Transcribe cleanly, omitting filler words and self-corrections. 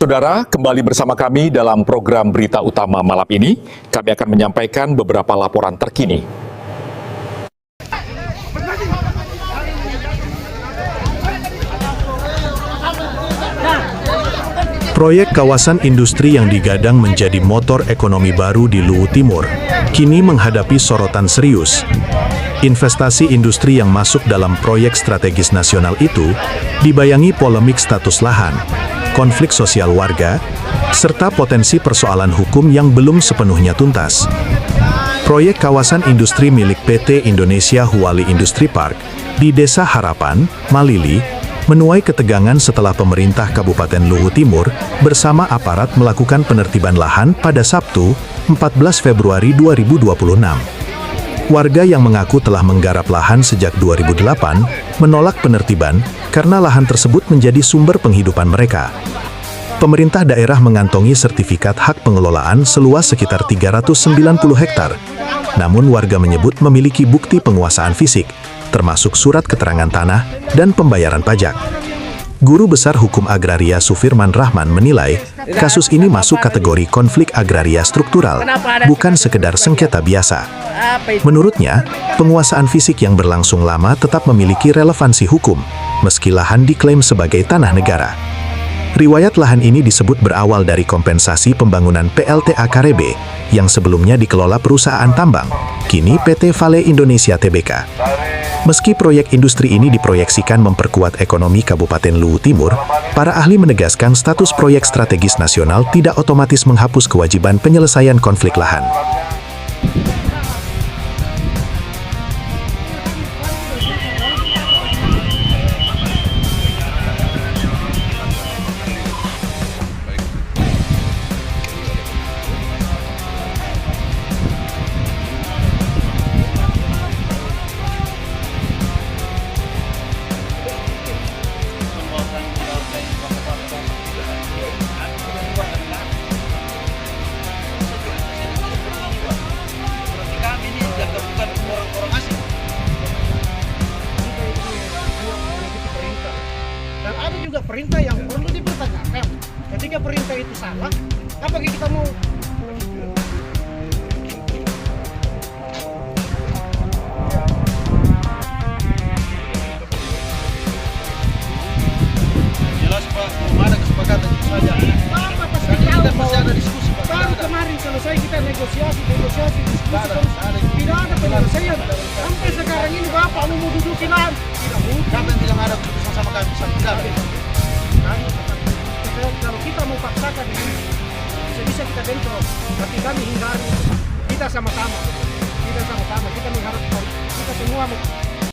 Saudara, kembali bersama kami dalam program Berita Utama malam ini. Kami akan menyampaikan beberapa laporan terkini. Proyek kawasan industri yang digadang menjadi motor ekonomi baru di Luwu Timur, kini menghadapi sorotan serius. Investasi industri yang masuk dalam proyek strategis nasional itu dibayangi polemik status lahan, konflik sosial warga, serta potensi persoalan hukum yang belum sepenuhnya tuntas. Proyek kawasan industri milik PT Indonesia Huali Industri Park di Desa Harapan, Malili, menuai ketegangan setelah pemerintah Kabupaten Luwu Timur bersama aparat melakukan penertiban lahan pada Sabtu, 14 Februari 2026. Warga yang mengaku telah menggarap lahan sejak 2008 menolak penertiban karena lahan tersebut menjadi sumber penghidupan mereka. Pemerintah daerah mengantongi sertifikat hak pengelolaan seluas sekitar 390 hektar. Namun warga menyebut memiliki bukti penguasaan fisik, termasuk surat keterangan tanah dan pembayaran pajak. Guru Besar Hukum Agraria Sufirman Rahman menilai kasus ini masuk kategori konflik agraria struktural, bukan sekedar sengketa biasa. Menurutnya, penguasaan fisik yang berlangsung lama tetap memiliki relevansi hukum, meski lahan diklaim sebagai tanah negara. Riwayat lahan ini disebut berawal dari kompensasi pembangunan PLTA Karebe, yang sebelumnya dikelola perusahaan tambang, kini PT Vale Indonesia Tbk. Meski proyek industri ini diproyeksikan memperkuat ekonomi Kabupaten Luwu Timur, para ahli menegaskan status proyek strategis nasional tidak otomatis menghapus kewajiban penyelesaian konflik lahan. Dan ada juga perintah yang perlu dipertanyakan. Ketika perintah itu salah, apakah kita mau jelas Pak, belum ada kesepakatan itu saja. apa pas Kan kita tidak masih ada diskusi Pak. baru kemarin selesai kita negosiasi diskusi, tidak ada penyelesaian. Sampai sekarang ini Bapak mau duduki lahan, tidak mungkin. Kami bilang ada keputusan sama kami, tidak ada. Kalau kita mau paksakan ini, bisa kita bentrok. Tapi kami hindari. Kita sama-sama. Kita mengharap kita semua